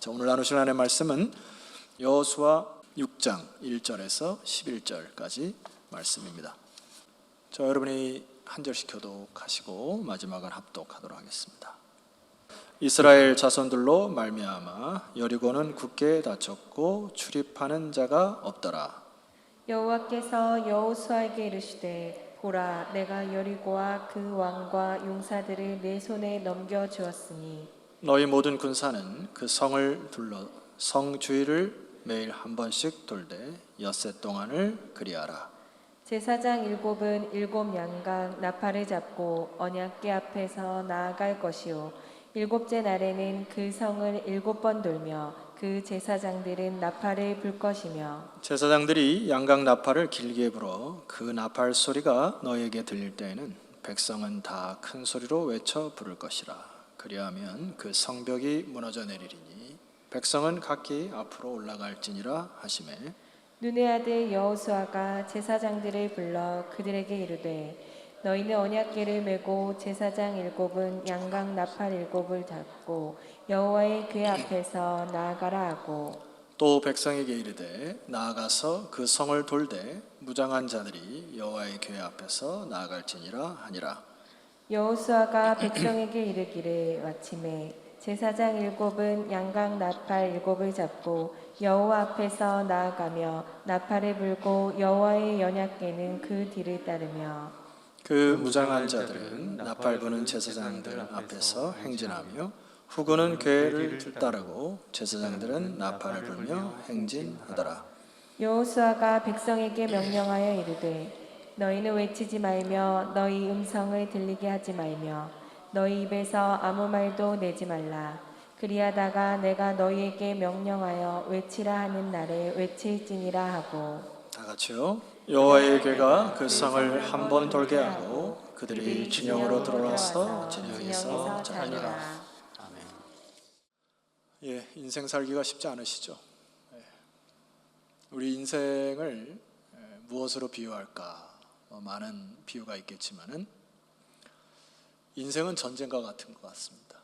자, 오늘 나누실 하나님의 말씀은 여호수아 6장 1절에서 11절까지 말씀입니다. 자, 여러분이 한 절씩 교독하시고 마지막은 합독하도록 하겠습니다. 이스라엘 자손들로 말미암아 여리고는 굳게 닫혔고 출입하는 자가 없더라. 여호와께서 여호수아에게 이르시되 보라, 내가 여리고와 그 왕과 용사들을 내 손에 넘겨 주었으니 너희 모든 군사는 그 성을 둘러 성 주위를 매일 한 번씩 돌되 엿새 동안을 그리하라. 제사장 일곱은 일곱 양각 나팔을 잡고 언약궤 앞에서 나아갈 것이요 일곱째 날에는 그 성을 일곱 번 돌며 그 제사장들은 나팔을 불 것이며 제사장들이 양각 나팔을 길게 불어 그 나팔 소리가 너희에게 들릴 때에는 백성은 다 큰 소리로 외쳐 부를 것이라. 그리하면 그 성벽이 무너져 내리리니 백성은 각기 앞으로 올라갈지니라 하시매 눈의 아들 여호수아가 제사장들을 불러 그들에게 이르되 너희는 언약궤를 메고 제사장 일곱은 양각 나팔 일곱을 잡고 여호와의 궤 앞에서 나아가라 하고 또 백성에게 이르되 나아가서 그 성을 돌되 무장한 자들이 여호와의 궤 앞에서 나아갈지니라 하니라. 여호수아가 백성에게 이르기를 마침에 제사장 일곱은 양각 나팔 일곱을 잡고 여호와 앞에서 나아가며 나팔을 불고 여호와의 언약궤는 그 뒤를 따르며 그 무장한 자들은 나팔 부는 제사장들 앞에서 행진하며 후군은 궤를 따르고 제사장들은 나팔을 불며 행진하더라. 여호수아가 백성에게 명령하여 이르되 너희는 외치지 말며 너희 음성을 들리게 하지 말며 너희 입에서 아무 말도 내지 말라. 그리하다가 내가 너희에게 명령하여 외치라 하는 날에 외칠지니라 하고 다 같이요. 여호와의 궤가 그 성을 한 번 돌게 하고 그들이 진영으로 들어와서 진영에서 자니라. 아멘. 예, 인생 살기가 쉽지 않으시죠? 우리 인생을 무엇으로 비유할까? 많은 비유가 있겠지만은 인생은 전쟁과 같은 것 같습니다.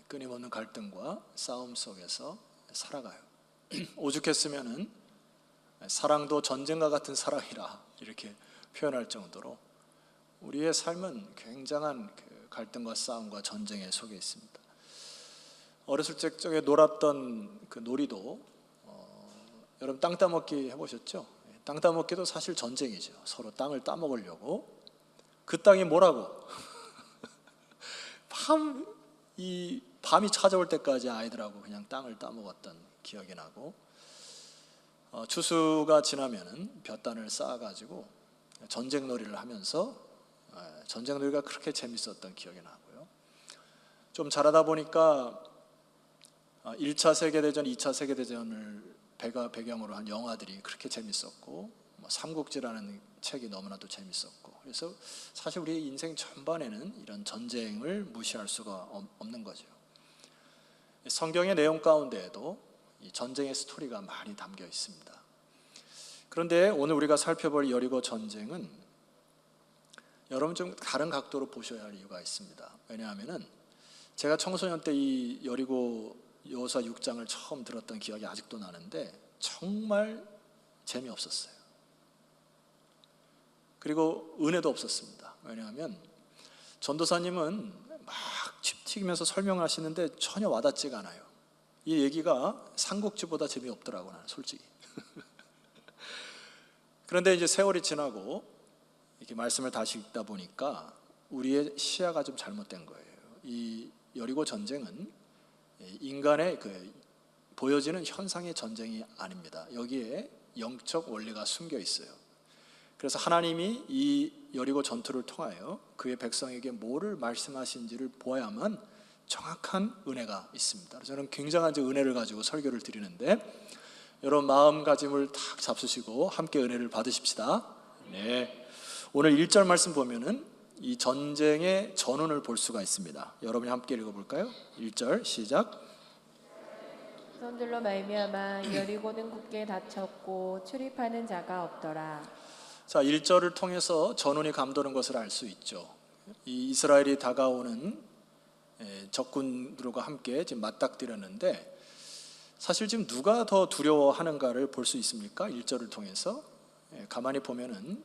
끊임없는 갈등과 싸움 속에서 살아가요. 오죽했으면은 사랑도 전쟁과 같은 사랑이라 이렇게 표현할 정도로 우리의 삶은 굉장한 그 갈등과 싸움과 전쟁의 속에 있습니다. 어렸을 적에 놀았던 그 놀이도 여러분 땅 따먹기 해보셨죠? 땅 따먹기도 사실 전쟁이죠. 서로 땅을 따먹으려고. 그 땅이 뭐라고? 밤이 찾아올 때까지 아이들하고 그냥 땅을 따먹었던 기억이 나고, 추수가 지나면은 볕단을 쌓아가지고 전쟁놀이를 하면서 전쟁놀이가 그렇게 재밌었던 기억이 나고요. 좀 자라다 보니까 1차 세계대전, 2차 세계대전을 배경으로 한 영화들이 그렇게 재밌었고, 삼국지라는 책이 너무나도 재밌었고, 그래서 사실 우리 인생 전반에는 이런 전쟁을 무시할 수가 없는 거죠. 성경의 내용 가운데에도 이 전쟁의 스토리가 많이 담겨 있습니다. 그런데 오늘 우리가 살펴볼 여리고 전쟁은 여러분 좀 다른 각도로 보셔야 할 이유가 있습니다. 왜냐하면은 제가 청소년 때 이 여리고 여호수아 6장을 처음 들었던 기억이 아직도 나는데 정말 재미없었어요. 그리고 은혜도 없었습니다. 왜냐하면 전도사님은 막 집 튀기면서 설명하시는데 전혀 와닿지가 않아요. 이 얘기가 삼국지보다 재미없더라고, 나는 솔직히. 그런데 이제 세월이 지나고 이렇게 말씀을 다시 읽다 보니까 우리의 시야가 좀 잘못된 거예요. 이 여리고 전쟁은 인간의 보여지는 현상의 전쟁이 아닙니다. 여기에 영적 원리가 숨겨 있어요. 그래서 하나님이 이 여리고 전투를 통하여 그의 백성에게 뭐를 말씀하신지를 보아야만 정확한 은혜가 있습니다. 그래서 저는 굉장한 은혜를 가지고 설교를 드리는데 여러분 마음가짐을 탁 잡수시고 함께 은혜를 받으십시다. 네. 오늘 1절 말씀 보면은 이 전쟁의 전운을 볼 수가 있습니다. 여러분이 함께 읽어볼까요? 1절 시작. 손들로 말미암아 여리고는 굳게 닫혔고 출입하는 자가 없더라. 자, 1절을 통해서 전운이 감도는 것을 알 수 있죠. 이 이스라엘이 다가오는 적군들과 함께 지금 맞닥뜨렸는데 사실 지금 누가 더 두려워하는가를 볼 수 있습니까? 1절을 통해서 가만히 보면은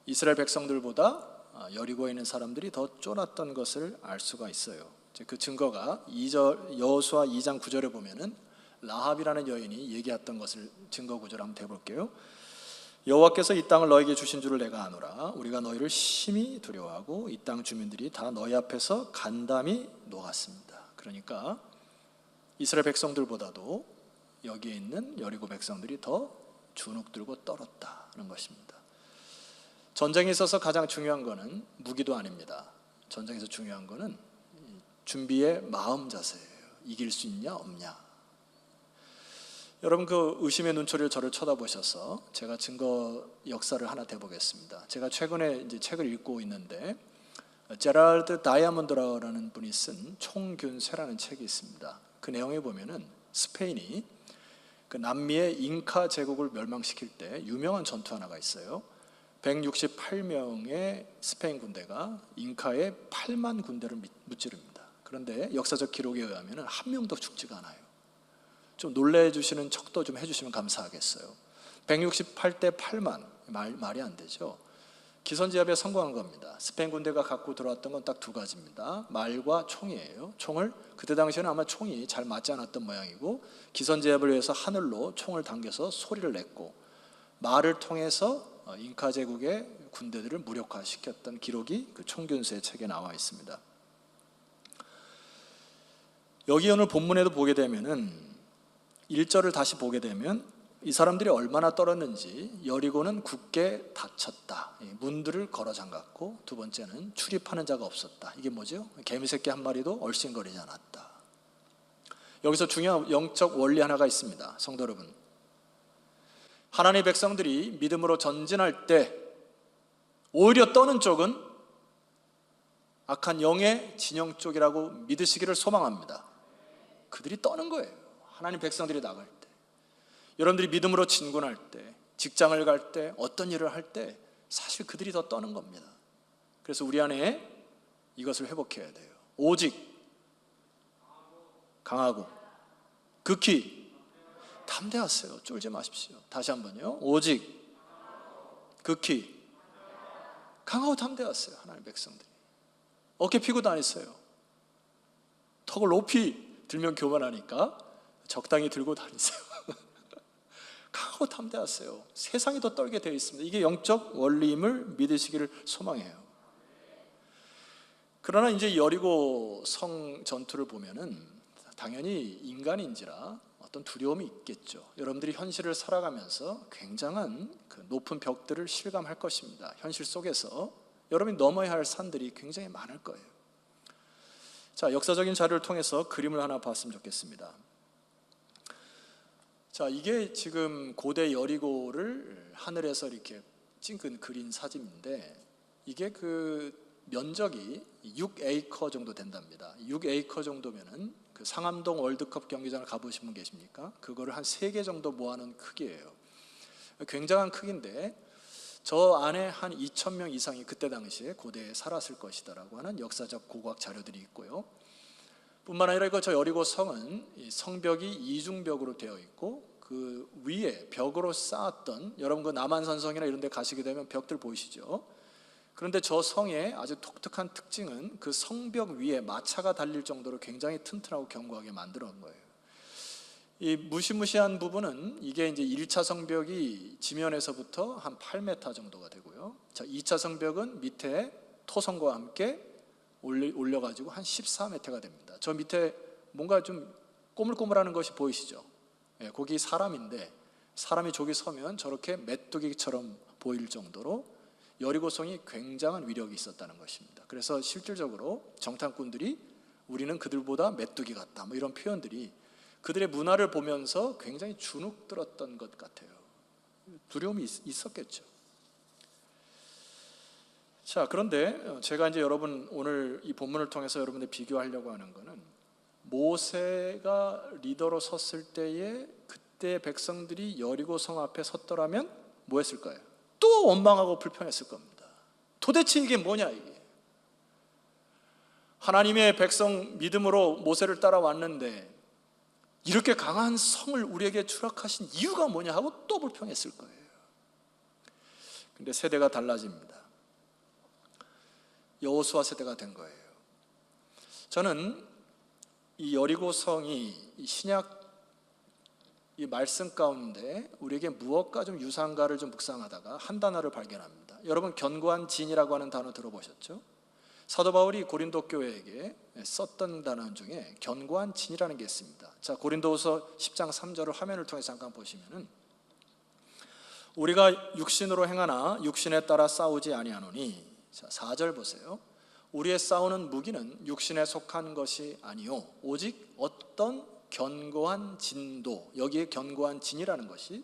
이스라엘 백성들보다 여리고에 있는 사람들이 더 쫄았던 것을 알 수가 있어요. 그 증거가 여호수아 2장 9절에 보면은 라합이라는 여인이 얘기했던 것을 증거 구절 한번 해볼게요. 여호와께서 이 땅을 너에게 주신 줄을 내가 아노라. 우리가 너희를 심히 두려워하고 이 땅 주민들이 다 너희 앞에서 간담이 녹았습니다. 그러니까 이스라엘 백성들보다도 여기에 있는 여리고 백성들이 더 주눅들고 떨었다는 것입니다. 전쟁에 있어서 가장 중요한 것은 무기도 아닙니다. 전쟁에서 중요한 것은 준비의 마음 자세예요. 이길 수 있냐 없냐. 여러분 그 의심의 눈초리를 저를 쳐다보셔서 제가 증거 역사를 하나 대보겠습니다. 제가 최근에 이제 책을 읽고 있는데 제랄드 다이아몬드라는 분이 쓴 총균세라는 책이 있습니다. 그 내용에 보면은 스페인이 그 남미의 잉카 제국을 멸망시킬 때 유명한 전투 하나가 있어요. 168명의 스페인 군대가 잉카의 8만 군대를 무찌릅니다. 그런데 역사적 기록에 의하면 한 명도 죽지가 않아요. 좀 놀래주시는 척도 좀 해주시면 감사하겠어요. 168대 8만 말이 안 되죠. 기선제압에 성공한 겁니다. 스페인 군대가 갖고 들어왔던 건 딱 두 가지입니다. 말과 총이에요. 총을 그때 당시에는 아마 총이 잘 맞지 않았던 모양이고 기선제압을 위해서 하늘로 총을 당겨서 소리를 냈고 말을 통해서 잉카 제국의 군대들을 무력화시켰던 기록이 그 총균세 책에 나와 있습니다. 여기 오늘 본문에도 보게 되면은 1절을 다시 보게 되면 이 사람들이 얼마나 떨었는지 여리고는 굳게 닫혔다. 문들을 걸어 잠갔고 두 번째는 출입하는 자가 없었다. 이게 뭐죠? 개미새끼 한 마리도 얼씬거리지 않았다. 여기서 중요한 영적 원리 하나가 있습니다. 성도 여러분, 하나님의 백성들이 믿음으로 전진할 때 오히려 떠는 쪽은 악한 영의 진영 쪽이라고 믿으시기를 소망합니다. 그들이 떠는 거예요. 하나님 백성들이 나갈 때, 여러분들이 믿음으로 진군할 때, 직장을 갈 때, 어떤 일을 할 때 사실 그들이 더 떠는 겁니다. 그래서 우리 안에 이것을 회복해야 돼요. 오직 강하고 극히 담대하세요. 쫄지 마십시오. 다시 한번요. 오직 극히 강하고 담대하세요. 하나님 백성들이 어깨 피고 다니세요. 턱을 높이 들면 교만하니까 적당히 들고 다니세요. 강하고 담대하세요. 세상이 더 떨게 되어 있습니다. 이게 영적 원리임을 믿으시기를 소망해요. 그러나 이제 여리고 성 전투를 보면은 당연히 인간인지라 어떤 두려움이 있겠죠. 여러분들이 현실을 살아가면서 굉장한 그 높은 벽들을 실감할 것입니다. 현실 속에서 여러분이 넘어야 할 산들이 굉장히 많을 거예요. 자, 역사적인 자료를 통해서 그림을 하나 봤으면 좋겠습니다. 자, 이게 지금 고대 여리고를 하늘에서 이렇게 찍은 그린 사진인데 이게 그 면적이 6에이커 정도 된답니다. 6에이커 정도면은 그 상암동 월드컵 경기장을 가보신 분 계십니까? 그거를 한 3개 정도 모아놓은 크기예요. 굉장한 크기인데 저 안에 한 2,000명 이상이 그때 당시에 고대에 살았을 것이다라고 하는 역사적 고고학 자료들이 있고요. 뿐만 아니라 저 여리고 성은 성벽이 이중벽으로 되어 있고 그 위에 벽으로 쌓았던, 여러분 그 남한산성이나 이런 데 가시게 되면 벽들 보이시죠? 그런데 저 성의 아주 독특한 특징은 그 성벽 위에 마차가 달릴 정도로 굉장히 튼튼하고 견고하게 만들어 놓은 거예요. 이 무시무시한 부분은 이게 이제 1차 성벽이 지면에서부터 한 8m 정도가 되고요. 자, 2차 성벽은 밑에 토성과 함께 올려가지고 한 14m가 됩니다. 저 밑에 뭔가 좀 꼬물꼬물하는 것이 보이시죠? 예, 거기 사람인데 사람이 저기 서면 저렇게 메뚜기처럼 보일 정도로 여리고성이 굉장한 위력이 있었다는 것입니다. 그래서 실질적으로 정탐꾼들이 우리는 그들보다 메뚜기 같다 뭐 이런 표현들이 그들의 문화를 보면서 굉장히 주눅 들었던 것 같아요. 두려움이 있었겠죠. 자, 그런데 제가 이제 여러분 오늘 이 본문을 통해서 여러분들 비교하려고 하는 것은 모세가 리더로 섰을 때에 그때 백성들이 여리고성 앞에 섰더라면 뭐 했을까요? 또 원망하고 불평했을 겁니다. 도대체 이게 뭐냐 이게. 하나님의 백성 믿음으로 모세를 따라왔는데 이렇게 강한 성을 우리에게 추락하신 이유가 뭐냐 하고 또 불평했을 거예요. 근데 세대가 달라집니다. 여호수아 세대가 된 거예요. 저는 이 여리고성이 이 신약 이 말씀 가운데 우리에게 무엇과 좀 유사한가를 좀 묵상하다가 한 단어를 발견합니다. 여러분, 견고한 진이라고 하는 단어 들어보셨죠? 사도 바울이 고린도 교회에게 썼던 단어 중에 견고한 진이라는 게 있습니다. 자, 고린도후서 10장 3절을 화면을 통해 잠깐 보시면은, 우리가 육신으로 행하나 육신에 따라 싸우지 아니하노니, 자 4절 보세요. 우리의 싸우는 무기는 육신에 속한 것이 아니요 오직 어떤 견고한 진도, 여기에 견고한 진이라는 것이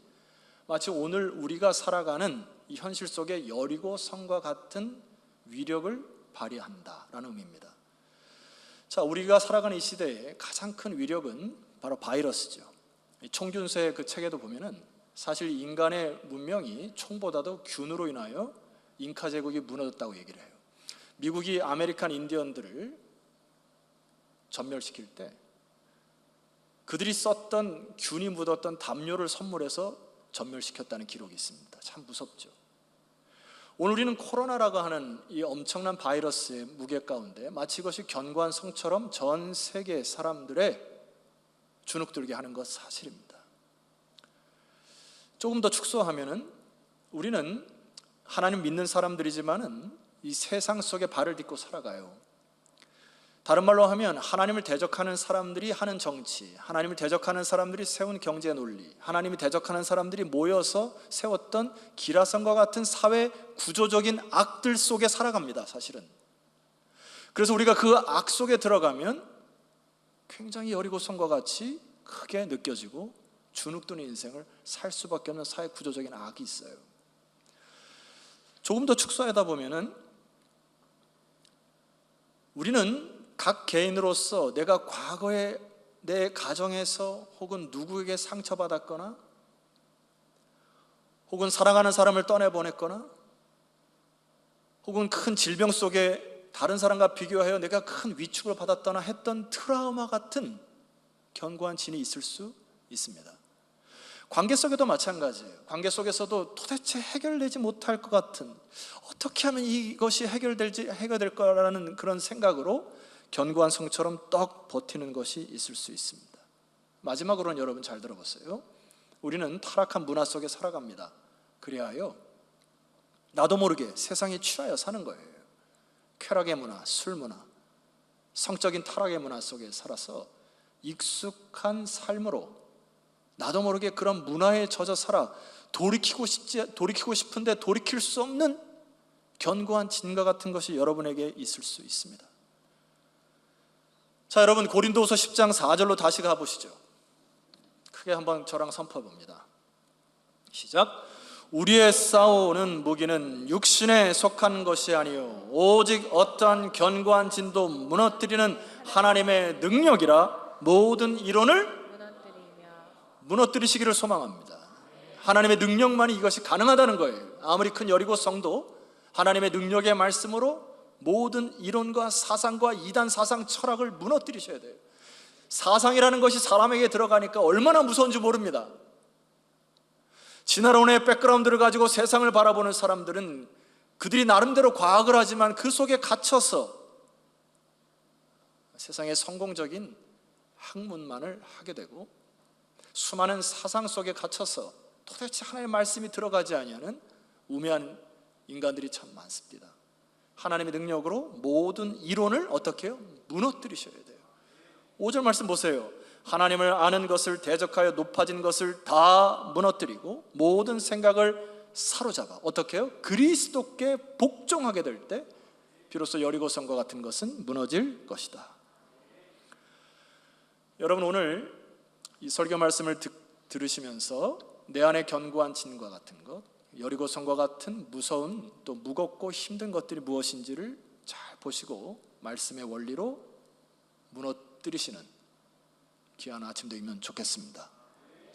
마치 오늘 우리가 살아가는 이 현실 속의 여리고 성과 같은 위력을 발휘한다라는 의미입니다. 자, 우리가 살아가는 이 시대에 가장 큰 위력은 바로 바이러스죠. 총균세의 그 책에도 보면은 사실 인간의 문명이 총보다도 균으로 인하여 잉카 제국이 무너졌다고 얘기를 해요. 미국이 아메리칸 인디언들을 전멸시킬 때 그들이 썼던 균이 묻었던 담요를 선물해서 전멸시켰다는 기록이 있습니다. 참 무섭죠. 오늘 우리는 코로나라고 하는 이 엄청난 바이러스의 무게 가운데 마치 이것이 견고한 성처럼 전 세계 사람들의 주눅들게 하는 것 사실입니다. 조금 더 축소하면은 우리는 하나님 믿는 사람들이지만은 이 세상 속에 발을 딛고 살아가요. 다른 말로 하면 하나님을 대적하는 사람들이 하는 정치, 하나님을 대적하는 사람들이 세운 경제 논리, 하나님이 대적하는 사람들이 모여서 세웠던 기라성과 같은 사회 구조적인 악들 속에 살아갑니다, 사실은. 그래서 우리가 그 악 속에 들어가면 굉장히 여리고성과 같이 크게 느껴지고 주눅드는 인생을 살 수밖에 없는 사회 구조적인 악이 있어요. 조금 더 축소하다 보면은 우리는 각 개인으로서 내가 과거에 내 가정에서 혹은 누구에게 상처받았거나 혹은 사랑하는 사람을 떠내보냈거나 혹은 큰 질병 속에 다른 사람과 비교하여 내가 큰 위축을 받았거나 했던 트라우마 같은 견고한 진이 있을 수 있습니다. 관계 속에도 마찬가지예요. 관계 속에서도 도대체 해결되지 못할 것 같은, 어떻게 하면 이것이 해결될 거라는 그런 생각으로 견고한 성처럼 떡 버티는 것이 있을 수 있습니다. 마지막으로는 여러분 잘 들어보세요. 우리는 타락한 문화 속에 살아갑니다. 그리하여 나도 모르게 세상에 취하여 사는 거예요. 쾌락의 문화, 술 문화, 성적인 타락의 문화 속에 살아서 익숙한 삶으로 나도 모르게 그런 문화에 젖어 살아 돌이키고 싶은데 돌이킬 수 없는 견고한 진과 같은 것이 여러분에게 있을 수 있습니다. 자, 여러분 고린도후서 10장 4절로 다시 가보시죠. 크게 한번 저랑 선포해 봅니다. 시작. 우리의 싸우는 무기는 육신에 속한 것이 아니요 오직 어떠한 견고한 진도 무너뜨리는 하나님의 능력이라 모든 이론을 무너뜨리시기를 소망합니다. 하나님의 능력만이 이것이 가능하다는 거예요. 아무리 큰 여리고 성도 하나님의 능력의 말씀으로 모든 이론과 사상과 이단 사상 철학을 무너뜨리셔야 돼요. 사상이라는 것이 사람에게 들어가니까 얼마나 무서운지 모릅니다. 지나론의 백그라운드를 가지고 세상을 바라보는 사람들은 그들이 나름대로 과학을 하지만 그 속에 갇혀서 세상의 성공적인 학문만을 하게 되고 수많은 사상 속에 갇혀서 도대체 하나님의 말씀이 들어가지 아니하는 우매한 인간들이 참 많습니다. 하나님의 능력으로 모든 이론을 어떻게 해요? 무너뜨리셔야 돼요. 5절 말씀 보세요. 하나님을 아는 것을 대적하여 높아진 것을 다 무너뜨리고 모든 생각을 사로잡아 어떻게 해요? 그리스도께 복종하게 될 때 비로소 여리고성과 같은 것은 무너질 것이다. 여러분, 오늘 이 설교 말씀을 들으시면서 내 안에 견고한 진과 같은 것, 여리고성과 같은 무서운 또 무겁고 힘든 것들이 무엇인지를 잘 보시고 말씀의 원리로 무너뜨리시는 귀한 아침 되면 좋겠습니다.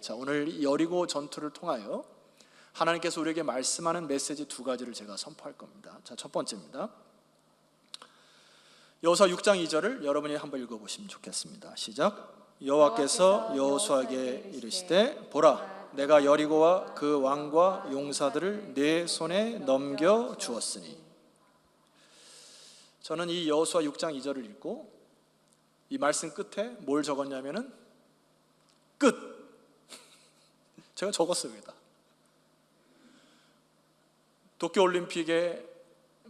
자, 오늘 이 여리고 전투를 통하여 하나님께서 우리에게 말씀하는 메시지 두 가지를 제가 선포할 겁니다. 자, 첫 번째입니다. 여호수아 6장 2절을 여러분이 한번 읽어보시면 좋겠습니다. 시작. 여호와께서 여호수아에게 이르시되 보라 내가 여리고와 그 왕과 용사들을 내 손에 넘겨 주었으니. 저는 이 여호수아 6장 2절을 읽고 이 말씀 끝에 뭘 적었냐면은 끝. 제가 적었어요 여기다. 도쿄올림픽의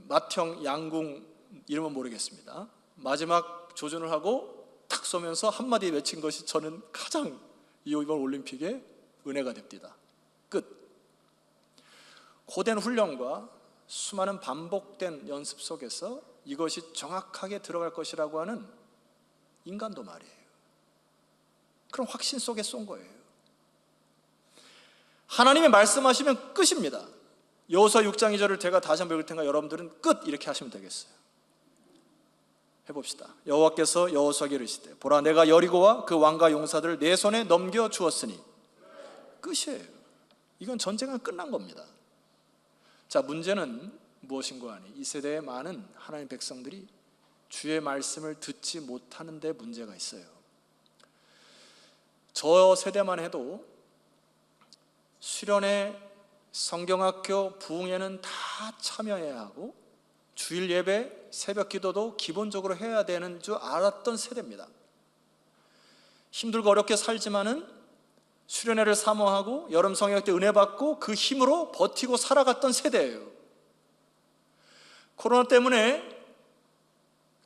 맏형 양궁 이름은 모르겠습니다. 마지막 조준을 하고 탁 쏘면서 한마디 외친 것이 저는 가장 이번 올림픽의 은혜가 됩니다. 끝. 고된 훈련과 수많은 반복된 연습 속에서 이것이 정확하게 들어갈 것이라고 하는 인간도 말이에요. 그런 확신 속에 쏜 거예요. 하나님이 말씀하시면 끝입니다. 여호수아 6장 2절을 제가 다시 한번 읽을 테니까 여러분들은 끝 이렇게 하시면 되겠어요. 해봅시다. 여호와께서 여호수아에게 이르시되 보라 내가 여리고와 그 왕과 용사들을 내 손에 넘겨 주었으니. 끝이에요. 이건 전쟁은 끝난 겁니다. 자, 문제는 무엇인가 하니 이 세대의 많은 하나님의 백성들이 주의 말씀을 듣지 못하는 데 문제가 있어요. 저 세대만 해도 수련회, 성경학교, 부흥회는 다 참여해야 하고 주일 예배, 새벽 기도도 기본적으로 해야 되는 줄 알았던 세대입니다. 힘들고 어렵게 살지만은 수련회를 사모하고 여름 성역 때 은혜 받고 그 힘으로 버티고 살아갔던 세대예요. 코로나 때문에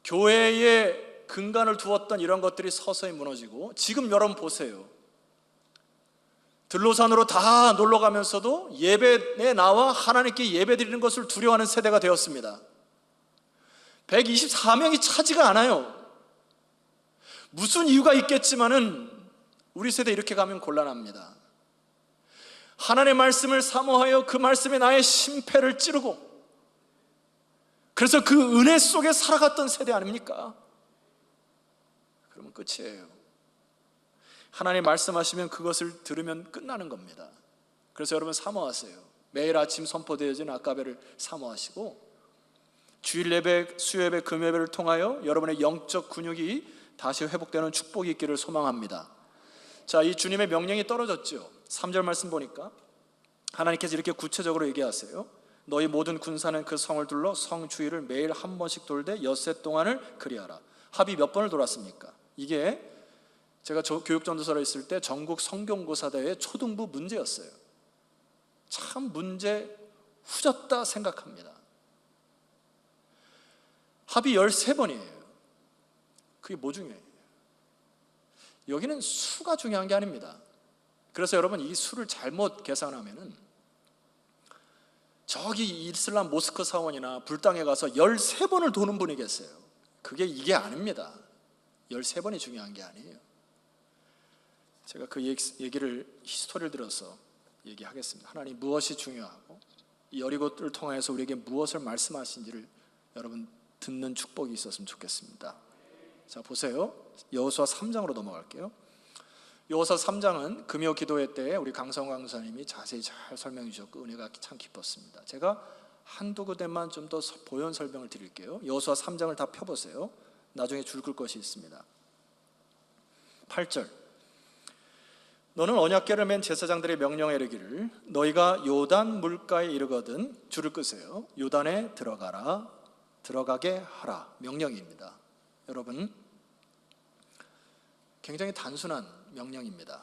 교회에 근간을 두었던 이런 것들이 서서히 무너지고 지금 여러분 보세요. 들로산으로 다 놀러 가면서도 예배에 나와 하나님께 예배 드리는 것을 두려워하는 세대가 되었습니다. 124명이 차지가 않아요. 무슨 이유가 있겠지만은 우리 세대 이렇게 가면 곤란합니다. 하나님의 말씀을 사모하여 그 말씀에 나의 심패를 찌르고 그래서 그 은혜 속에 살아갔던 세대 아닙니까? 그러면 끝이에요. 하나님 말씀하시면 그것을 들으면 끝나는 겁니다. 그래서 여러분 사모하세요. 매일 아침 선포되어진 아까베를 사모하시고 주일 예배, 수요예배, 금요예배를 통하여 여러분의 영적 근육이 다시 회복되는 축복이 있기를 소망합니다. 자, 이 주님의 명령이 떨어졌죠. 3절 말씀 보니까 하나님께서 이렇게 구체적으로 얘기하세요. 너희 모든 군사는 그 성을 둘러 성 주위를 매일 한 번씩 돌되 엿새 동안을 그리하라. 합이 몇 번을 돌았습니까? 이게 제가 교육전도사로 있을 때 전국 성경고사대회 초등부 문제였어요. 참 문제 후졌다 생각합니다. 합이 13번이에요. 그게 뭐 중요해요? 여기는 수가 중요한 게 아닙니다. 그래서 여러분 이 수를 잘못 계산하면은 저기 이슬람 모스크 사원이나 불당에 가서 13번을 도는 분이 계세요. 이게 아닙니다. 13번이 중요한 게 아니에요. 제가 그 얘기를 히스토리를 들어서 얘기하겠습니다. 하나님 무엇이 중요하고 이 여리고를 통해서 우리에게 무엇을 말씀하신지를 여러분 듣는 축복이 있었으면 좋겠습니다. 자, 보세요. 여호수아 3장으로 넘어갈게요. 여호수아 3장은 금요 기도회 때 우리 강성 강사님이 자세히 잘 설명해 주셨고 은혜가 참 깊었습니다. 제가 한두 군데만 좀 더 보연 설명을 드릴게요. 여호수아 3장을 다 펴보세요. 나중에 줄글 것이 있습니다. 8절 너는 언약궤를 맨 제사장들의 명령에 이르기를 너희가 요단 물가에 이르거든 줄을 끄세요. 요단에 들어가라. 들어가게 하라. 명령입니다. 여러분 굉장히 단순한 명령입니다.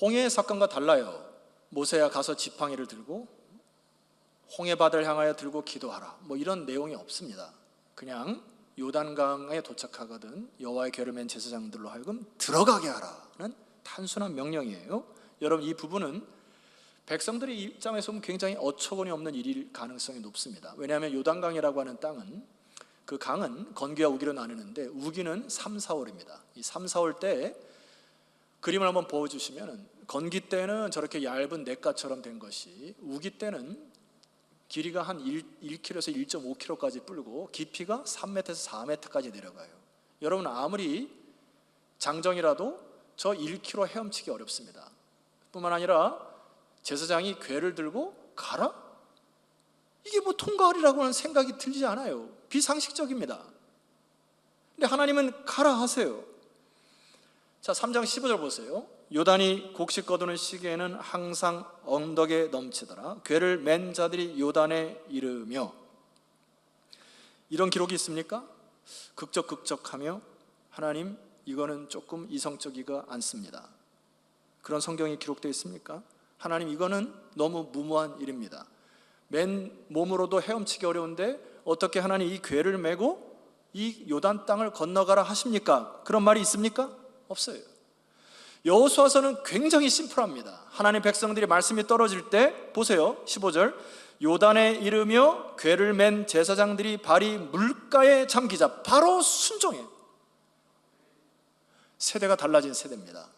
홍해 사건과 달라요. 모세야 가서 지팡이를 들고 홍해바다를 향하여 들고 기도하라. 뭐 이런 내용이 없습니다. 그냥 요단강에 도착하거든 여호와의 궤를 맨 제사장들로 하여금 들어가게 하라는 단순한 명령이에요. 여러분 이 부분은 백성들의 입장에서 보면 굉장히 어처구니 없는 일일 가능성이 높습니다. 왜냐하면 요단강이라고 하는 땅은 그 강은 건기와 우기로 나누는데 우기는 3, 4월입니다. 이 3, 4월 때 그림을 한번 보여주시면 건기 때는 저렇게 얇은 냇가처럼 된 것이 우기 때는 길이가 한 1km에서 1.5km까지 불고 깊이가 3m에서 4m까지 내려가요. 여러분 아무리 장정이라도 저 1km 헤엄치기 어렵습니다. 뿐만 아니라 제사장이 궤를 들고 가라? 이게 뭐 통과하리라고 하는 생각이 들지 않아요. 비상식적입니다. 근데 하나님은 가라 하세요. 자, 3장 15절 보세요. 요단이 곡식 거두는 시기에는 항상 언덕에 넘치더라. 궤를 맨 자들이 요단에 이르며. 이런 기록이 있습니까? 극적극적하며 하나님, 이거는 조금 이성적이가 않습니다. 그런 성경이 기록되어 있습니까? 하나님, 이거는 너무 무모한 일입니다. 맨 몸으로도 헤엄치기 어려운데 어떻게 하나님 이 궤를 메고 이 요단 땅을 건너가라 하십니까? 그런 말이 있습니까? 없어요. 여호수아서는 굉장히 심플합니다. 하나님 백성들이 말씀이 떨어질 때 보세요. 15절, 요단에 이르며 궤를 맨 제사장들이 발이 물가에 잠기자. 바로 순종해. 세대가 달라진 세대입니다.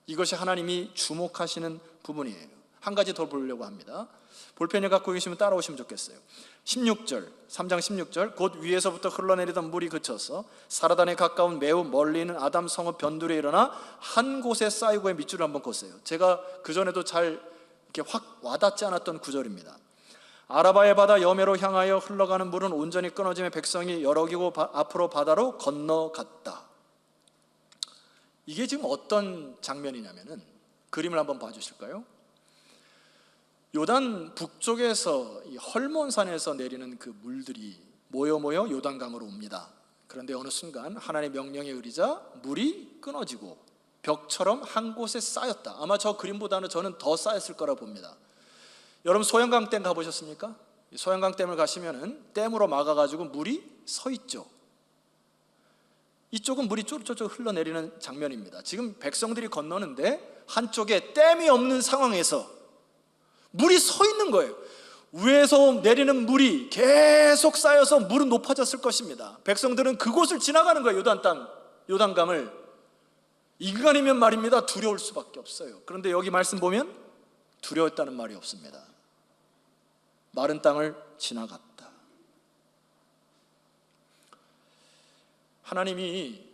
이것이 하나님이 주목하시는 부분이에요. 한 가지 더 보려고 합니다. 볼펜을 갖고 계시면 따라오시면 좋겠어요. 16절, 3장 16절, 곧 위에서부터 흘러내리던 물이 그쳐서 사라단에 가까운 매우 멀리 있는 아담 성읍 변두리에 일어나 한 곳에 쌓이고의 밑줄을 한번 걷어요. 제가 그전에도 잘 이렇게 확 와닿지 않았던 구절입니다. 아라바의 바다 여매로 향하여 흘러가는 물은 온전히 끊어지며 백성이 여러 기고 앞으로 바다로 건너갔다. 이게 지금 어떤 장면이냐면은, 그림을 한번 봐주실까요? 요단 북쪽에서 이 헐몬산에서 내리는 그 물들이 모여 요단강으로 옵니다. 그런데 어느 순간 하나님의 명령에 의리자 물이 끊어지고 벽처럼 한 곳에 쌓였다. 아마 저 그림보다는 저는 더 쌓였을 거라 봅니다. 여러분, 소양강 댐 가보셨습니까? 소양강 댐을 가시면은 댐으로 막아가지고 물이 서 있죠. 이쪽은 물이 쫄쫄쫄 흘러내리는 장면입니다. 지금 백성들이 건너는데 한쪽에 댐이 없는 상황에서 물이 서 있는 거예요. 위에서 내리는 물이 계속 쌓여서 물은 높아졌을 것입니다. 백성들은 그곳을 지나가는 거예요. 요단 땅, 요단강을. 인간이면 말입니다, 두려울 수밖에 없어요. 그런데 여기 말씀 보면 두려웠다는 말이 없습니다. 마른 땅을 지나갔다. 하나님이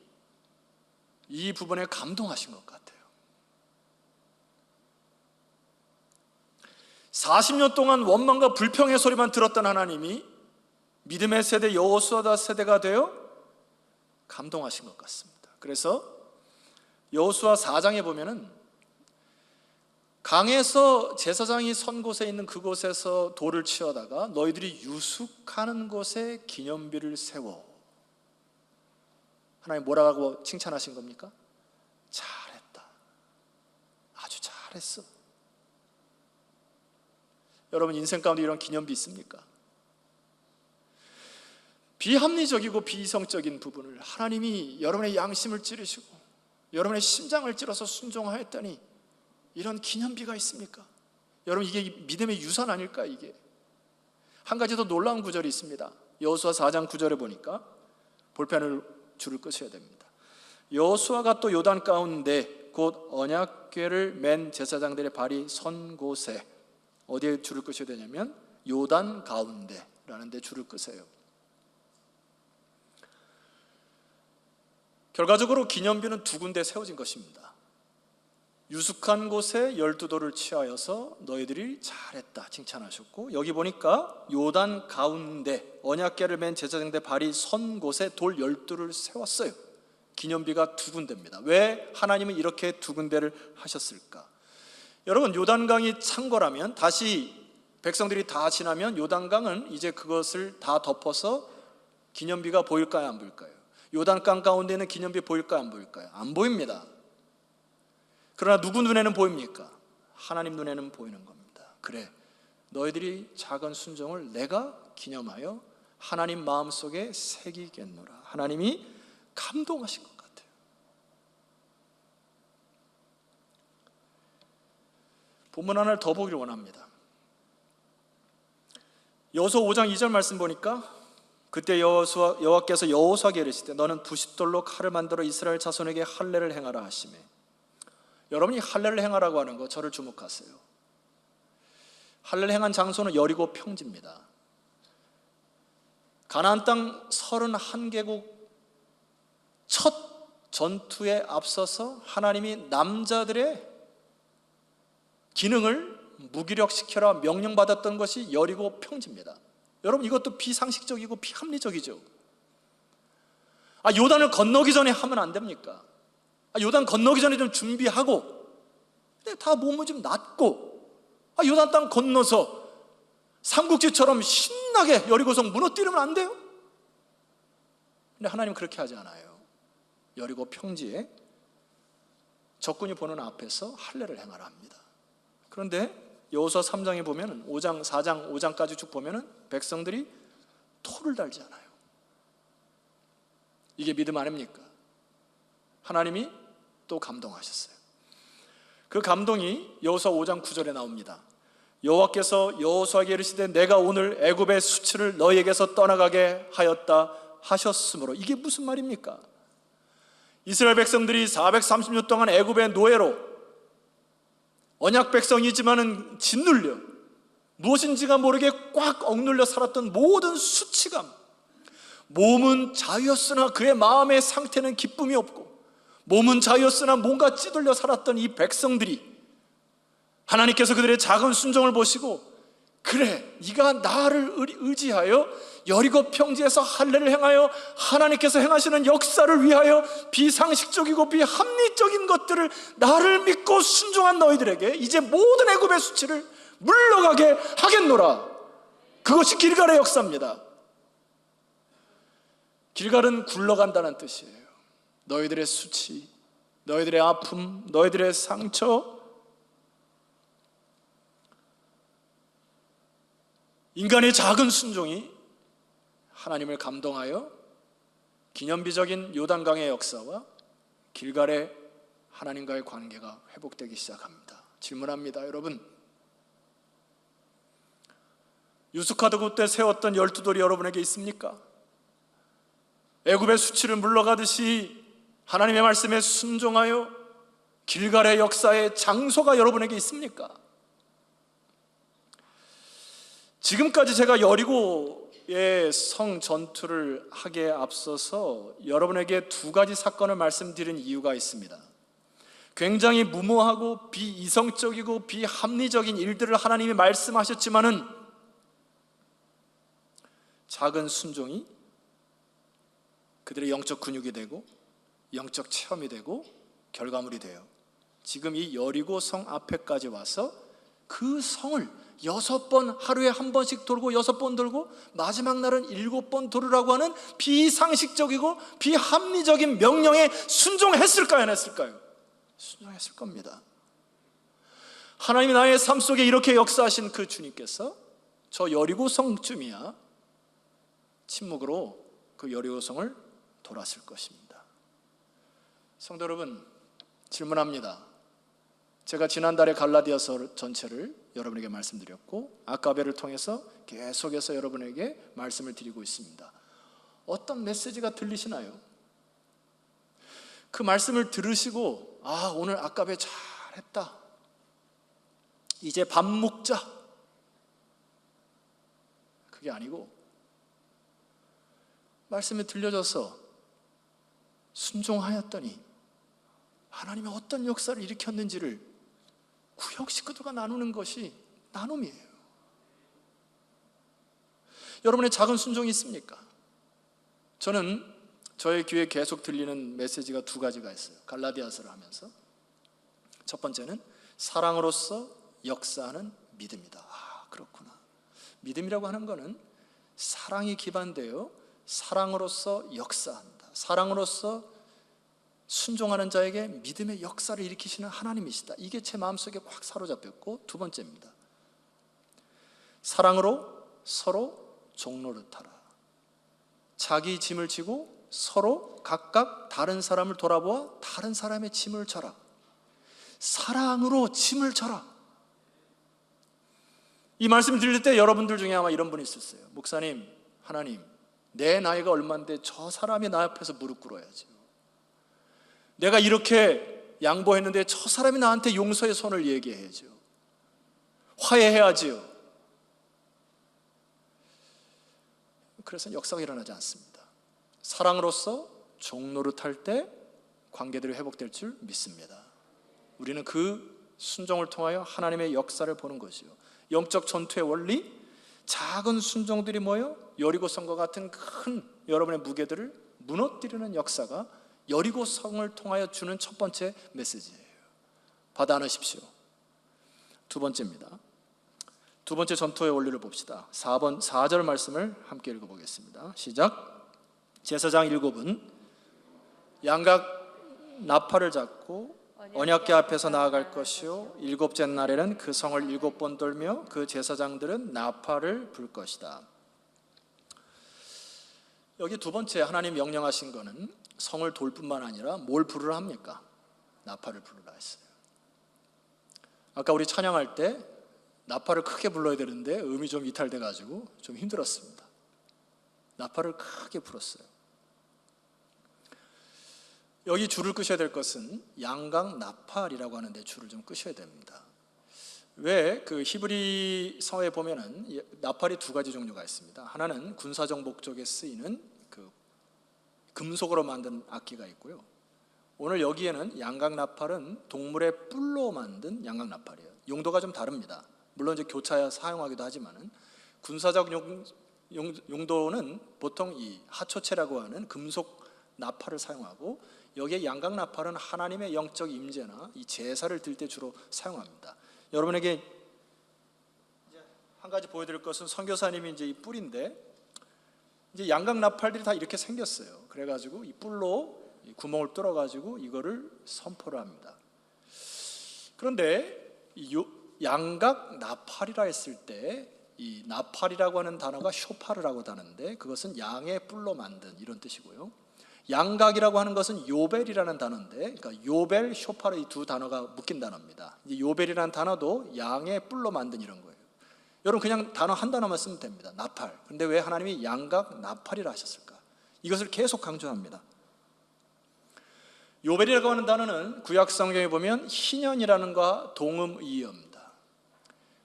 이 부분에 감동하신 것 같아요. 40년 동안 원망과 불평의 소리만 들었던 하나님이 믿음의 세대, 여호수아 세대가 되어 감동하신 것 같습니다. 그래서 여호수아 4장에 보면은 강에서 제사장이 선 곳에 있는 그곳에서 돌을 치워다가 너희들이 유숙하는 곳에 기념비를 세워. 하나님 뭐라고 칭찬하신 겁니까? 잘했다. 아주 잘했어. 여러분, 인생 가운데 이런 기념비 있습니까? 비합리적이고 비이성적인 부분을 하나님이 여러분의 양심을 찌르시고 여러분의 심장을 찌러서 순종하였다니, 이런 기념비가 있습니까? 여러분, 이게 믿음의 유산 아닐까? 이게 한 가지 더 놀라운 구절이 있습니다. 여호수아 4장 9절에 보니까, 볼펜을 줄을 끄셔야 됩니다. 여호수아가 또 요단 가운데 곧 언약궤를 맨 제사장들의 발이 선 곳에, 어디에 줄을 끄셔야 되냐면 요단 가운데라는 데 줄을 끄세요. 결과적으로 기념비는 두 군데 세워진 것입니다. 유숙한 곳에 12돌을 취하여서 너희들이 잘했다 칭찬하셨고, 여기 보니까 요단 가운데 언약궤를 맨 제사장들 발이 선 곳에 돌 12돌을 세웠어요. 기념비가 두 군데입니다. 왜 하나님은 이렇게 두 군데를 하셨을까? 여러분, 요단강이 찬 거라면, 다시 백성들이 다 지나면 요단강은 이제 그것을 다 덮어서 기념비가 보일까요, 안 보일까요? 요단강 가운데 있는 기념비 보일까요, 안 보일까요? 안 보입니다. 그러나 누구 눈에는 보입니까? 하나님 눈에는 보이는 겁니다. 그래, 너희들이 작은 순종을 내가 기념하여 하나님 마음속에 새기겠노라. 하나님이 감동하신 것 같아요. 본문 하나를 더 보기를 원합니다. 여호수아 5장 2절 말씀 보니까, 그때 여호와께서 여호수아에게 이르시되 너는 부싯돌로 칼을 만들어 이스라엘 자손에게 할례를 행하라 하시매. 여러분이 할례를 행하라고 하는 거, 저를 주목하세요. 할례를 행한 장소는 여리고 평지입니다. 가나안 땅 31개국 첫 전투에 앞서서 하나님이 남자들의 기능을 무기력시켜라 명령받았던 것이 여리고 평지입니다. 여러분, 이것도 비상식적이고 비합리적이죠. 요단을 건너기 전에 하면 안 됩니까? 요단 건너기 전에 좀 준비하고, 근데 다 몸은 좀 낫고, 요단 땅 건너서 삼국지처럼 신나게 여리고성 무너뜨리면 안 돼요? 근데 하나님 그렇게 하지 않아요. 여리고 평지에 적군이 보는 앞에서 할례를 행하라 합니다. 그런데 여호수아 3장에 보면 5장, 4장, 5장까지 쭉 보면 백성들이 토를 달지 않아요. 이게 믿음 아닙니까? 하나님이 또 감동하셨어요. 그 감동이 여호수아 5장 9절에 나옵니다. 여호와께서 여호수아에게 이르시되 내가 오늘 애굽의 수치를 너희에게서 떠나가게 하였다 하셨으므로. 이게 무슨 말입니까? 이스라엘 백성들이 430년 동안 애굽의 노예로, 언약 백성이지만은 짓눌려 무엇인지가 모르게 꽉 억눌려 살았던 모든 수치감, 몸은 자유였으나 그의 마음의 상태는 기쁨이 없고, 몸은 자유였으나 뭔가 찌들려 살았던 이 백성들이 하나님께서 그들의 작은 순종을 보시고, 그래 네가 나를 의지하여 여리고 평지에서 할례를 행하여 하나님께서 행하시는 역사를 위하여 비상식적이고 비합리적인 것들을 나를 믿고 순종한 너희들에게 이제 모든 애굽의 수치를 물러가게 하겠노라. 그것이 길갈의 역사입니다. 길갈은 굴러간다는 뜻이에요. 너희들의 수치, 너희들의 아픔, 너희들의 상처, 인간의 작은 순종이 하나님을 감동하여 기념비적인 요단강의 역사와 길갈의 하나님과의 관계가 회복되기 시작합니다. 질문합니다. 여러분, 유스카드고 때 세웠던 12돌이 여러분에게 있습니까? 애굽의 수치를 물러가듯이 하나님의 말씀에 순종하여 길갈의 역사의 장소가 여러분에게 있습니까? 지금까지 제가 여리고의 성 전투를 하기에 앞서서 여러분에게 두 가지 사건을 말씀드린 이유가 있습니다. 굉장히 무모하고 비이성적이고 비합리적인 일들을 하나님이 말씀하셨지만은 작은 순종이 그들의 영적 근육이 되고 영적 체험이 되고 결과물이 돼요. 지금 이 여리고 성 앞에까지 와서 그 성을 6번, 하루에 한 번씩 돌고 6번 돌고 마지막 날은 7번 돌으라고 하는 비상식적이고 비합리적인 명령에 순종했을까요? 안 했을까요? 순종했을 겁니다. 하나님이 나의 삶 속에 이렇게 역사하신 그 주님께서 저 여리고 성쯤이야 침묵으로 그 여리고 성을 돌았을 것입니다. 성도 여러분, 질문합니다. 제가 지난달에 갈라디아서 전체를 여러분에게 말씀드렸고 아까베를 통해서 계속해서 여러분에게 말씀을 드리고 있습니다. 어떤 메시지가 들리시나요? 그 말씀을 들으시고 오늘 아까베 잘했다, 이제 밥 먹자, 그게 아니고 말씀이 들려져서 순종하였더니 하나님이 어떤 역사를 일으켰는지를 구역 식구들과 나누는 것이 나눔이에요. 여러분의 작은 순종이 있습니까? 저는 저의 귀에 계속 들리는 메시지가 두 가지가 있어요. 갈라디아서를 하면서 첫 번째는 사랑으로서 역사하는 믿음이다. 그렇구나. 믿음이라고 하는 것은 사랑이 기반되어 사랑으로서 역사한다. 사랑으로서 순종하는 자에게 믿음의 역사를 일으키시는 하나님이시다. 이게 제 마음속에 확 사로잡혔고, 두 번째입니다. 사랑으로 서로 종노릇하라. 자기 짐을 지고 서로 각각 다른 사람을 돌아보아 다른 사람의 짐을 져라. 사랑으로 짐을 져라. 이 말씀을 들릴 때 여러분들 중에 아마 이런 분이 있었어요. 목사님, 하나님, 내 나이가 얼마인데 저 사람이 나 앞에서 무릎 꿇어야지. 내가 이렇게 양보했는데 저 사람이 나한테 용서의 손을 얘기해야죠. 화해해야지요. 그래서 역사가 일어나지 않습니다. 사랑으로서 종노릇할 때 관계들이 회복될 줄 믿습니다. 우리는 그 순종을 통하여 하나님의 역사를 보는 것이요, 영적 전투의 원리, 작은 순종들이 모여 여리고성과 같은 큰 여러분의 무게들을 무너뜨리는 역사가 여리고 성을 통하여 주는 첫 번째 메시지예요. 받아 안으십시오. 두 번째입니다. 두 번째 전투의 원리를 봅시다. 4절 말씀을 함께 읽어보겠습니다. 시작. 제사장 7은 양각 나팔을 잡고 언약궤 앞에서 나아갈 것이요 일곱째 날에는 그 성을 7번 돌며 그 제사장들은 나팔을 불 것이다. 여기 두 번째 하나님 명령하신 거는 성을 돌 뿐만 아니라 뭘 부르라 합니까? 나팔을 부르라 했어요. 아까 우리 찬양할 때 나팔을 크게 불러야 되는데 음이 좀 이탈돼 가지고 좀 힘들었습니다. 나팔을 크게 불었어요. 여기 줄을 끄셔야 될 것은 양각 나팔이라고 하는데 줄을 좀 끄셔야 됩니다. 왜 그 히브리서에 보면은 나팔이 두 가지 종류가 있습니다. 하나는 군사적 목적에 쓰이는 그 금속으로 만든 악기가 있고요. 오늘 여기에는 양각 나팔은 동물의 뿔로 만든 양각 나팔이에요. 용도가 좀 다릅니다. 물론 이제 교차야 사용하기도 하지만은 군사적 용도는 보통 이 하초체라고 하는 금속 나팔을 사용하고, 여기에 양각 나팔은 하나님의 영적 임재나 이 제사를 드릴 때 주로 사용합니다. 여러분에게 한 가지 보여드릴 것은 선교사님이 이제 이 뿔인데, 이제 양각 나팔들이 다 이렇게 생겼어요. 그래가지고 이 뿔로 이 구멍을 뚫어가지고 이거를 선포를 합니다. 그런데 이 양각 나팔이라 했을 때 이 나팔이라고 하는 단어가 쇼파르라고 하는데, 그것은 양의 뿔로 만든 이런 뜻이고요. 양각이라고 하는 것은 요벨이라는 단어인데, 그러니까 요벨, 쇼파르 이 두 단어가 묶인 단어입니다. 이제 요벨이라는 단어도 양의 뿔로 만든 이런 거예요. 여러분 그냥 단어 한 단어만 쓰면 됩니다. 나팔. 근데 왜 하나님이 양각 나팔이라 하셨을까? 이것을 계속 강조합니다. 요벨이라고 하는 단어는 구약 성경에 보면 희년이라는 것과 동음이어입니다.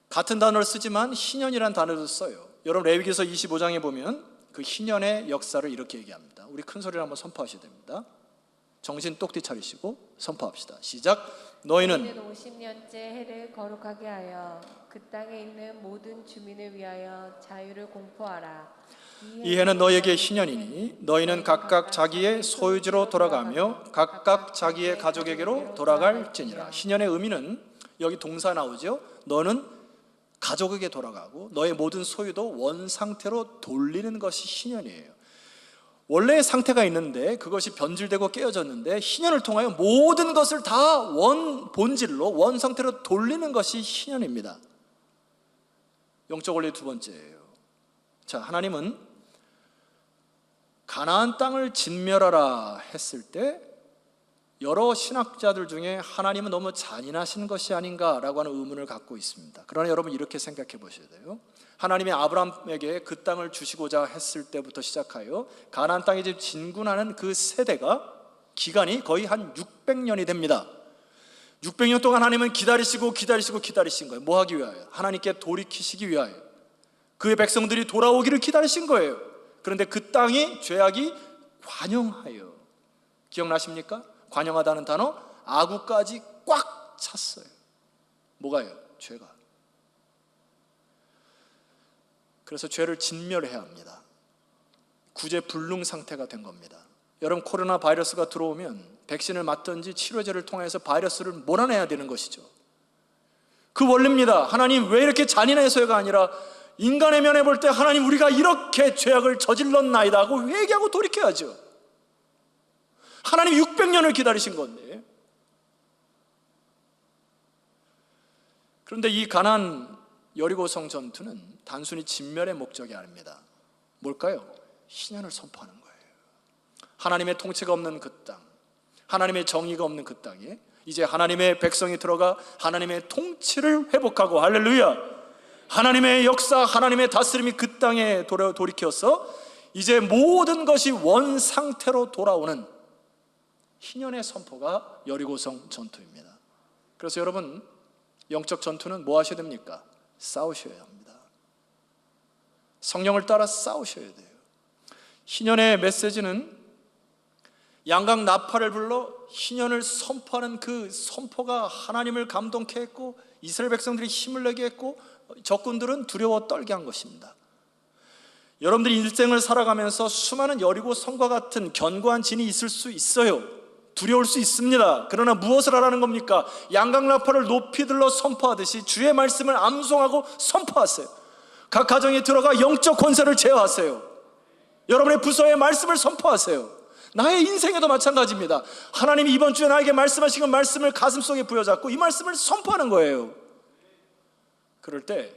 같은 단어를 쓰지만 희년이라는 단어도 써요. 여러분 레위기서 25장에 보면 그 희년의 역사를 이렇게 얘기합니다. 우리 큰 소리로 한번 선포하셔야 됩니다. 정신 똑띠 차리시고 선포합시다. 시작. 너희는 50년째 해를 거룩하게 하여 그 땅에 있는 모든 주민을 위하여 자유를 공포하라. 이 해는 너희에게 희년이니 너희는 각각 자기의 소유지로 돌아가며 각각 자기의 가족에게로 돌아갈지니라. 희년의 의미는 여기 동사 나오죠. 너는 가족에게 돌아가고 너의 모든 소유도 원 상태로 돌리는 것이 희년이에요. 원래의 상태가 있는데 그것이 변질되고 깨어졌는데 희년을 통하여 모든 것을 다 원 본질로 원 상태로 돌리는 것이 희년입니다. 영적 원리 두 번째예요. 자, 하나님은 가나안 땅을 진멸하라 했을 때 여러 신학자들 중에 하나님은 너무 잔인하신 것이 아닌가라고 하는 의문을 갖고 있습니다. 그러나 여러분 이렇게 생각해 보셔야 돼요. 하나님이 아브라함에게 그 땅을 주시고자 했을 때부터 시작하여 가나안 땅에 진군하는 그 세대가 기간이 거의 한 600년이 됩니다. 600년 동안 하나님은 기다리신 거예요. 뭐 하기 위하여? 하나님께 돌이키시기 위하여. 그의 백성들이 돌아오기를 기다리신 거예요. 그런데 그 땅이 죄악이 관영하여, 기억나십니까? 관영하다는 단어, 아구까지 꽉 찼어요. 뭐가요? 죄가. 그래서 죄를 진멸해야 합니다. 구제불능 상태가 된 겁니다. 여러분 코로나 바이러스가 들어오면 백신을 맞든지 치료제를 통해서 바이러스를 몰아내야 되는 것이죠. 그 원리입니다. 하나님 왜 이렇게 잔인해서가 아니라 인간의 면에 볼 때 하나님 우리가 이렇게 죄악을 저질렀나이다 하고 회개하고 돌이켜야죠. 하나님 600년을 기다리신 건데. 그런데 이 가나안 여리고성 전투는 단순히 진멸의 목적이 아닙니다. 뭘까요? 희년을 선포하는 거예요. 하나님의 통치가 없는 그 땅, 하나님의 정의가 없는 그 땅에 이제 하나님의 백성이 들어가 하나님의 통치를 회복하고, 할렐루야, 하나님의 역사, 하나님의 다스림이 그 땅에 돌이켜서 이제 모든 것이 원 상태로 돌아오는 희년의 선포가 여리고성 전투입니다. 그래서 여러분 영적 전투는 뭐 하셔야 됩니까? 싸우셔야 합니다. 성령을 따라 싸우셔야 돼요. 희년의 메시지는 양각 나팔을 불러 희년을 선포하는 그 선포가 하나님을 감동케 했고 이스라엘 백성들이 힘을 내게 했고 적군들은 두려워 떨게 한 것입니다. 여러분들이 일생을 살아가면서 수많은 여리고성과 같은 견고한 진이 있을 수 있어요. 두려울 수 있습니다. 그러나 무엇을 하라는 겁니까? 양강나팔을 높이 들러 선포하듯이 주의 말씀을 암송하고 선포하세요. 각 가정에 들어가 영적 권세를 제어하세요. 여러분의 부서에 말씀을 선포하세요. 나의 인생에도 마찬가지입니다. 하나님이 이번 주에 나에게 말씀하신 그 말씀을 가슴속에 부여잡고 이 말씀을 선포하는 거예요. 그럴 때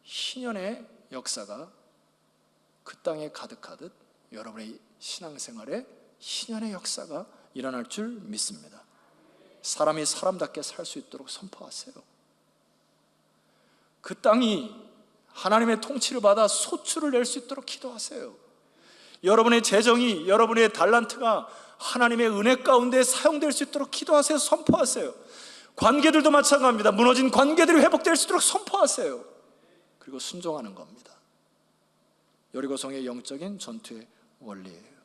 희년의 역사가 그 땅에 가득하듯 여러분의 신앙생활에 희년의 역사가 일어날 줄 믿습니다. 사람이 사람답게 살 수 있도록 선포하세요. 그 땅이 하나님의 통치를 받아 소출을 낼 수 있도록 기도하세요. 여러분의 재정이, 여러분의 달란트가 하나님의 은혜 가운데 사용될 수 있도록 기도하세요. 선포하세요. 관계들도 마찬가지입니다. 무너진 관계들이 회복될 수 있도록 선포하세요. 그리고 순종하는 겁니다. 여리고성의 영적인 전투의 원리예요.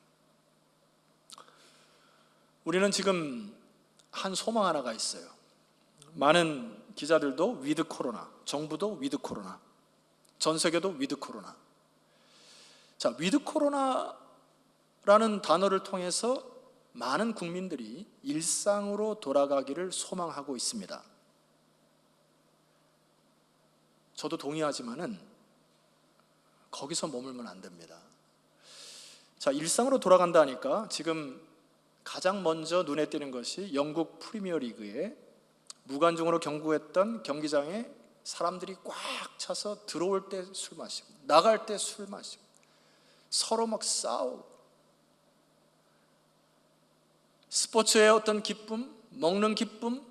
우리는 지금 한 소망 하나가 있어요. 많은 기자들도 위드 코로나, 정부도 위드 코로나, 전 세계도 위드 코로나. 자, 위드 코로나라는 단어를 통해서 많은 국민들이 일상으로 돌아가기를 소망하고 있습니다. 저도 동의하지만은 거기서 머물면 안 됩니다. 자, 일상으로 돌아간다니까 지금 가장 먼저 눈에 띄는 것이 영국 프리미어 리그에 무관중으로 경구했던 경기장에 사람들이 꽉 차서 들어올 때 술 마시고 나갈 때 술 마시고 서로 막 싸우고, 스포츠의 어떤 기쁨, 먹는 기쁨,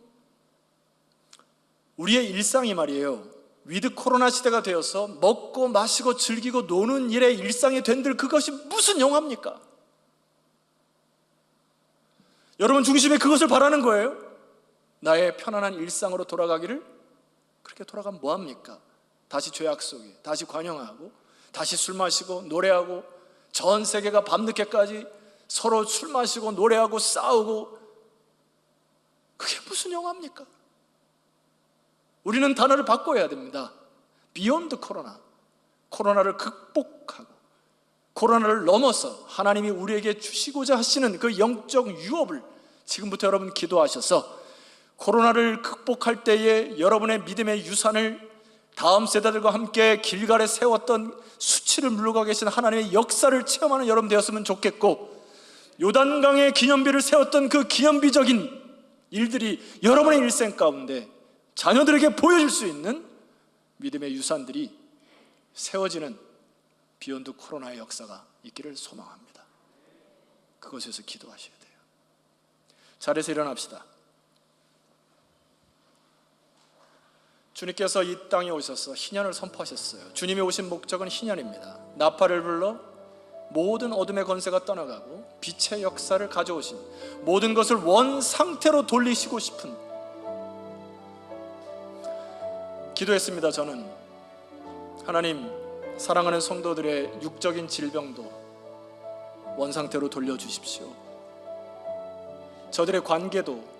우리의 일상이 말이에요. 위드 코로나 시대가 되어서 먹고 마시고 즐기고 노는 일의 일상이 된들 그것이 무슨 영화입니까? 여러분 중심에 그것을 바라는 거예요. 나의 편안한 일상으로 돌아가기를. 그렇게 돌아가면 뭐합니까? 다시 죄악 속에 다시 관영하고 다시 술 마시고 노래하고 전 세계가 밤늦게까지 서로 술 마시고 노래하고 싸우고, 그게 무슨 영화입니까? 우리는 단어를 바꿔야 됩니다. 비욘드 코로나. 코로나를 극복하고 코로나를 넘어서 하나님이 우리에게 주시고자 하시는 그 영적 유업을 지금부터 여러분 기도하셔서 코로나를 극복할 때에 여러분의 믿음의 유산을 다음 세대들과 함께 길갈에 세웠던 수치를 물러가 계신 하나님의 역사를 체험하는 여러분 되었으면 좋겠고, 요단강의 기념비를 세웠던 그 기념비적인 일들이 여러분의 일생 가운데 자녀들에게 보여줄 수 있는 믿음의 유산들이 세워지는 비욘드 코로나의 역사가 있기를 소망합니다. 그것에서 기도하셔야 돼요. 자리에서 일어납시다. 주님께서 이 땅에 오셔서 희년을 선포하셨어요. 주님이 오신 목적은 희년입니다. 나팔을 불러 모든 어둠의 권세가 떠나가고 빛의 역사를 가져오신, 모든 것을 원 상태로 돌리시고 싶은 기도했습니다. 저는 하나님, 사랑하는 성도들의 육적인 질병도 원상태로 돌려주십시오. 저들의 관계도,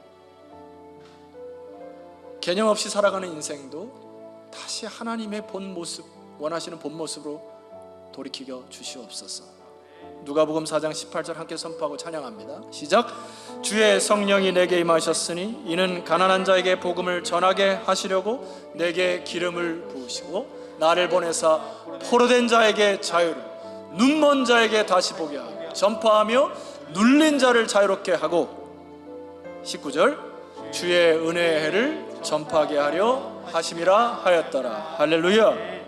개념 없이 살아가는 인생도 다시 하나님의 본 모습, 원하시는 본 모습으로 돌이키게 주시옵소서. 누가복음 4장 18절 함께 선포하고 찬양합니다. 시작. 주의 성령이 내게 임하셨으니 이는 가난한 자에게 복음을 전하게 하시려고 내게 기름을 부으시고 나를 보내사 포로된 자에게 자유를, 눈먼 자에게 다시 보게 하고 전파하며 눌린 자를 자유롭게 하고, 19절, 주의 은혜의 해를 전파하게 하려 하심이라 하였더라. 할렐루야.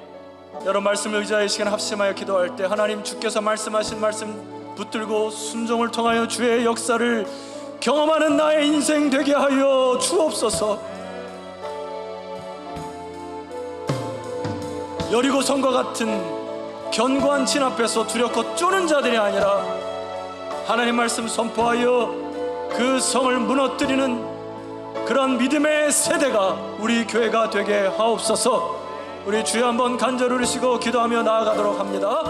여러분 말씀을 의지하여 시간 합심하여 기도할 때 하나님 주께서 말씀하신 말씀 붙들고 순종을 통하여 주의 역사를 경험하는 나의 인생 되게 하여 주옵소서. 여리고성과 같은 견고한 진 앞에서 두렵고 쪼는 자들이 아니라 하나님 말씀 선포하여 그 성을 무너뜨리는 그런 믿음의 세대가 우리 교회가 되게 하옵소서. 우리 주여 한번 간절히 부르시고 기도하며 나아가도록 합니다.